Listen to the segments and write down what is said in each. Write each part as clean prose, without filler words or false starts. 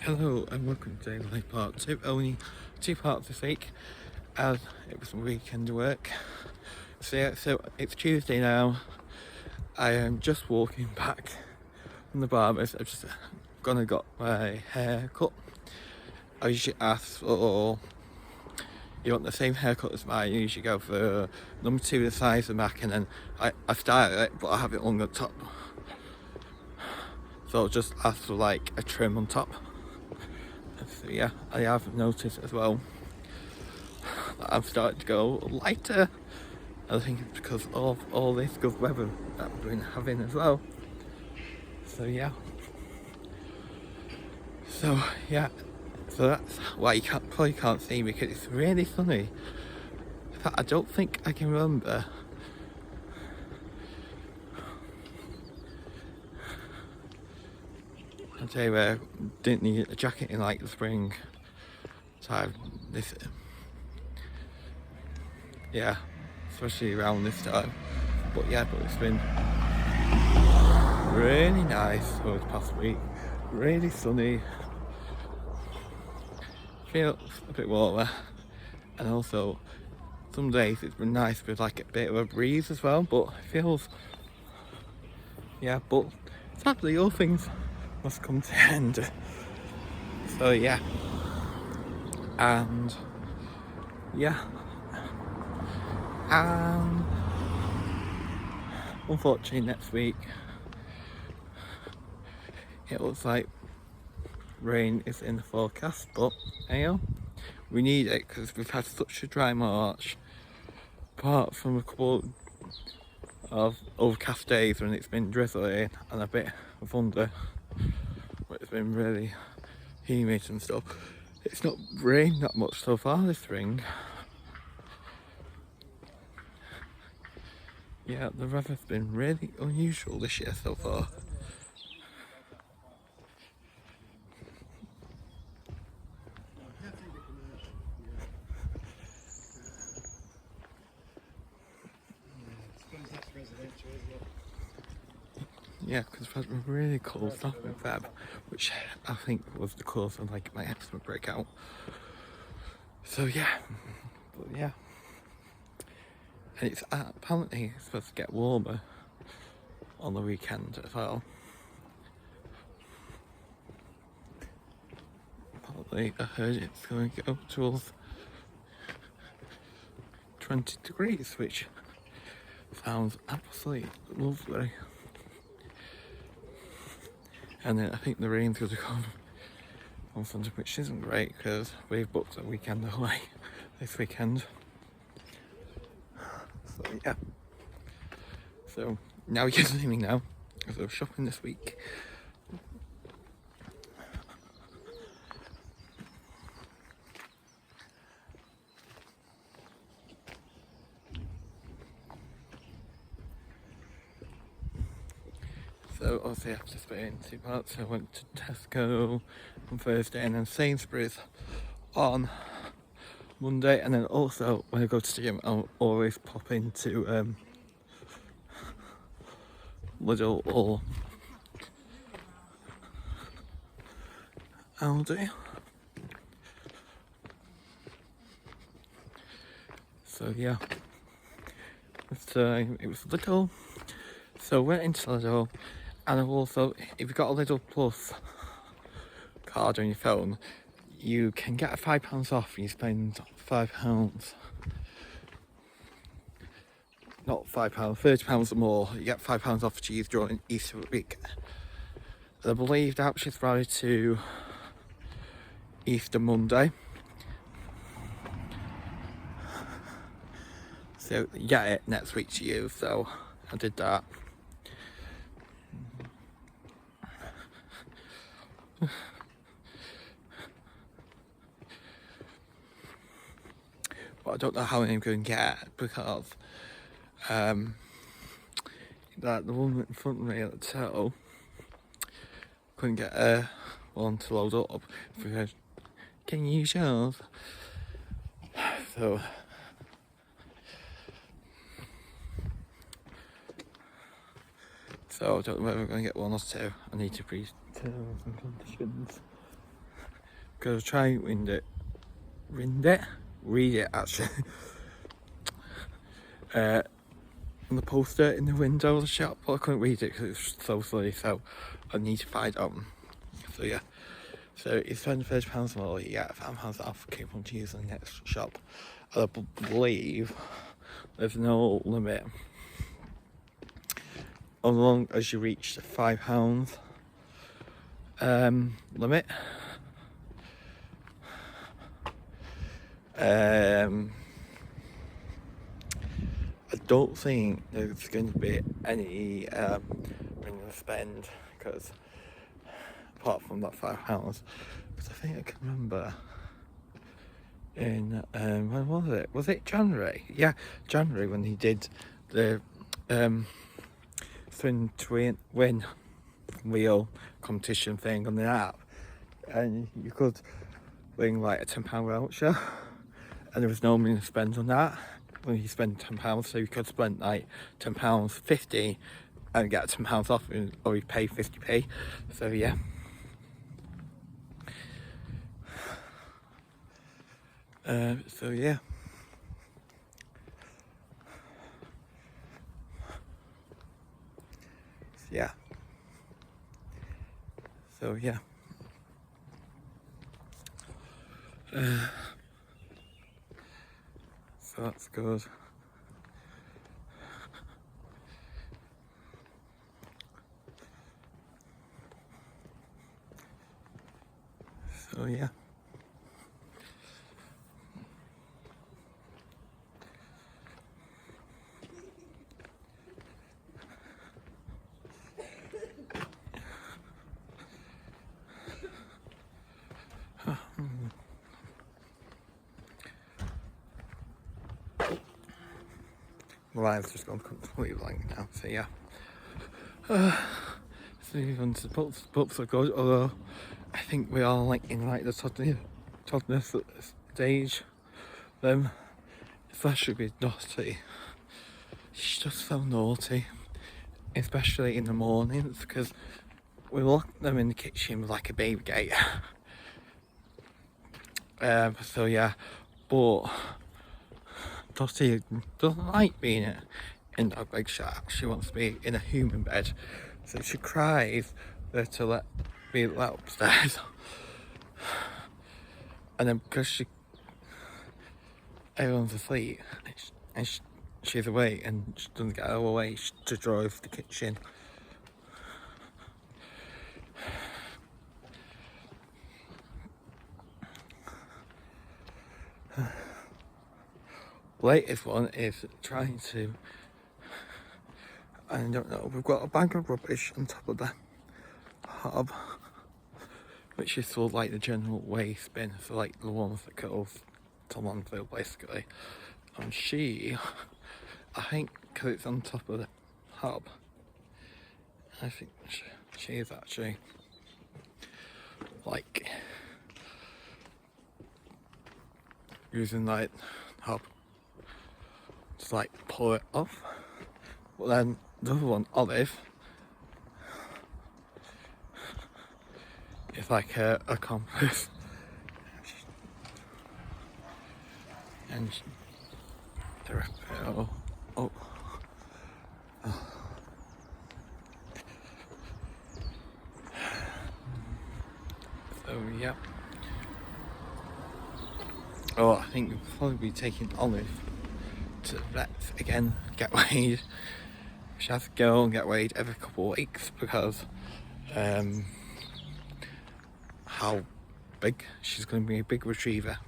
Hello and welcome to Daily Part 2. Only 2 parts this week as it was weekend work. So it's Tuesday now. I am just walking back from the barber's. I've just gonna got my hair cut. I usually ask for, you want the same haircut as mine. I usually go for number 2 the size of the back, and then I style it but I have it on the top. So I'll just ask for like a trim on top. So yeah, I have noticed as well that I'm starting to go lighter. I think it's because of all this good weather that we've been having as well. So yeah. So that's why you probably can't see me, because it's really sunny. In fact, I don't think I can remember a day where I didn't need a jacket in like the spring time. Yeah, especially around this time. But it's been really nice over the past week. Really sunny. Feels a bit warmer, and also some days it's been nice with like a bit of a breeze as well. But it feels, but sadly all things must come to an end. So and unfortunately next week it looks like rain is in the forecast, but we need it because we've had such a dry March, apart from a couple of overcast days when it's been drizzling and a bit of thunder, but it's been really humid and stuff. It's not rained that much so far this spring. Yeah, the weather's been really unusual this year so far. Yeah, because I've had a really cold stuff in Feb, which I think was the cause of like my eczema breakout. So and it's apparently supposed to get warmer on the weekend as well. Apparently I heard it's going to go towards 20 degrees, which sounds absolutely lovely. And then I think the rain's going to come on Sunday, which isn't great because we've booked a weekend away this weekend. So now you can see me now because I was shopping this week. So obviously I have to split it in 2 parts. So I went to Tesco on Thursday and then Sainsbury's on Monday, and then also when I go to the gym I'll always pop into Lidl or Aldi. So yeah, it was Lidl. So I went into Lidl, and I've also, if you've got a Lidl Plus card on your phone, you can get £5 off when you spend £5. Not £5, £30 or more. You get £5 off cheese during Easter week. I believe that actually valid to Easter Monday. So you get it next week to use, so I did that. But I don't know how many I'm going to get because that the woman in front of me at the till couldn't get one to load up because, can you use yours? So I don't know whether I'm going to get one or two. I need to read terms and conditions. because I try and read it actually. On the poster in the window of the shop, but I couldn't read it because it's so silly, so I need to find out. So yeah, so you spend £30 more, you get £5 off coupon to use in the next shop. And I believe there's no limit as long as you reach the £5 limit. I don't think there's going to be any minimum spend, because apart from that £5, because I think I can remember in when was it? Was it January? Yeah, January, when he did the Spin to Win wheel competition thing on the app, and you could win like a £10 voucher, and there was no minimum spend on that. When you spend £10, so you could spend like £10, 50, and get £10 off, or you pay 50p. So yeah. So yeah. Yeah. So yeah. So that's good. So yeah. My line's just gone completely blank now, so yeah. So even the books are good, although I think we are like in like the toddler stage. Them, especially with Dottie, she's just so naughty, especially in the mornings, because we lock them in the kitchen with like a baby gate. So yeah, but Dottie doesn't like being in a big shack. She wants to be in a human bed, so she cries to be let upstairs. And then because everyone's asleep and she's awake and she doesn't get her away, she drives the kitchen. Latest one is trying to, I don't know, we've got a bag of rubbish on top of the hob, which is sort of like the general waste bin, so like the ones that go to landfill basically. And she, I think because it's on top of the hob, I think she is actually like using like hob to like pull it off. But then the other one, Olive, is like a accomplice. And oh. So yeah. Oh, I think we'll probably be taking Olive to the vet again, get weighed. She has to go and get weighed every couple of weeks because how big she's going to be, a big retriever.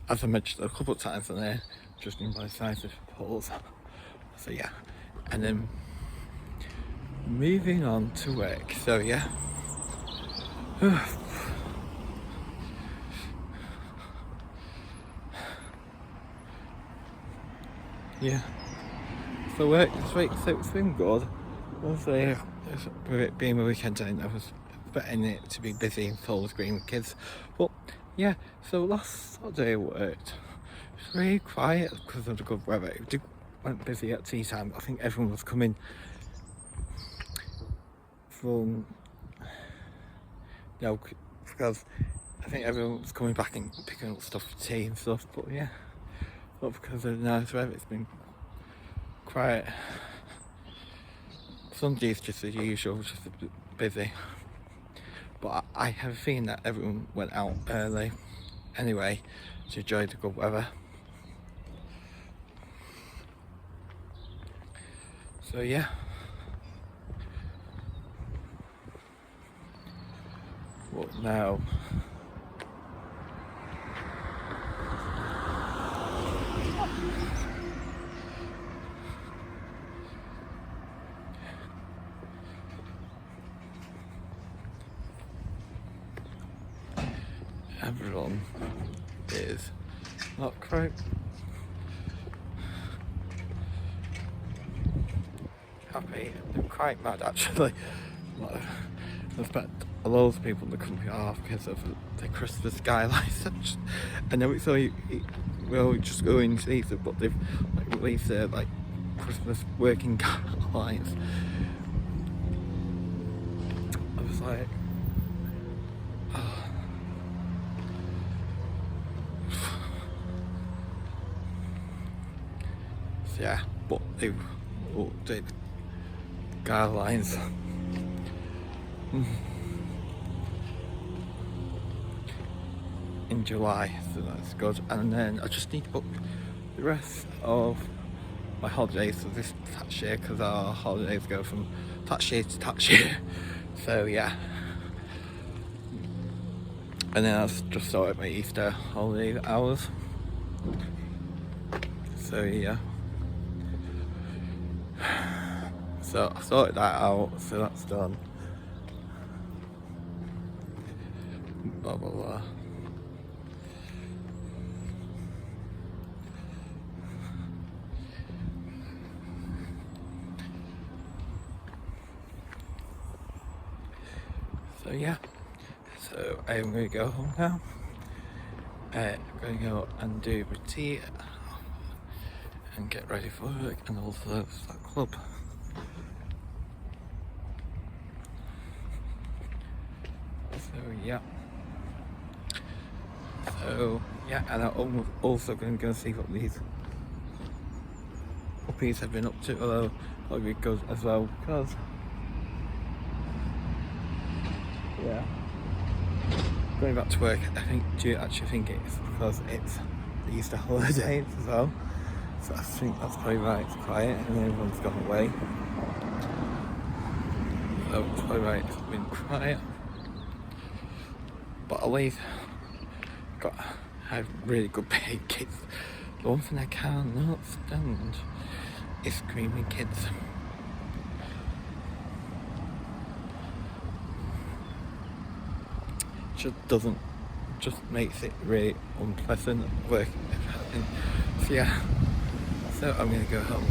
As I mentioned a couple of times on there, judging by the size of her paws. So yeah, and then moving on to work. So yeah. Yeah. So work this week, so it's been good. Obviously, with it being a weekend, I was expecting it to be busy and full of screen with kids. But yeah, so last Saturday worked. It was really quiet because of the good weather. It went busy at tea time. I think everyone was coming from, because I think everyone's coming back and picking up stuff for tea and stuff, but yeah, not because of the nice weather, it's been quiet. Sunday's just as usual, just a bit busy. But I have a feeling that everyone went out early anyway to enjoy the good weather. So yeah. What now? Everyone is not quite happy. They're quite mad actually. I expect a lot of people to come here because of the Christmas skylights. I know it's only we're just going season, but they've released their Christmas working lights. I was like, oh. So yeah, but they did guidelines. In July, so that's good. And then I just need to book the rest of my holidays for this tax year, because our holidays go from tax year to tax year. So yeah. And then I've just sorted my Easter holiday hours. So yeah. So I sorted that out, so that's done. Blah blah blah. So yeah, so I'm going to go home now. I'm going to go and do my tea and get ready for work, and also that club. So yeah. So yeah, and I'm also going to go see what these puppies have been up to, although that'll be good as well, because yeah, going back to work, do you actually think it's because it's the Easter holidays as well? So I think that's probably why it's quiet and everyone's gone away. So it's probably why it's been quiet. But at least I have really good paid kids. The one thing I cannot stand is screaming kids. Just makes it really unpleasant working. So yeah, so I'm gonna go home.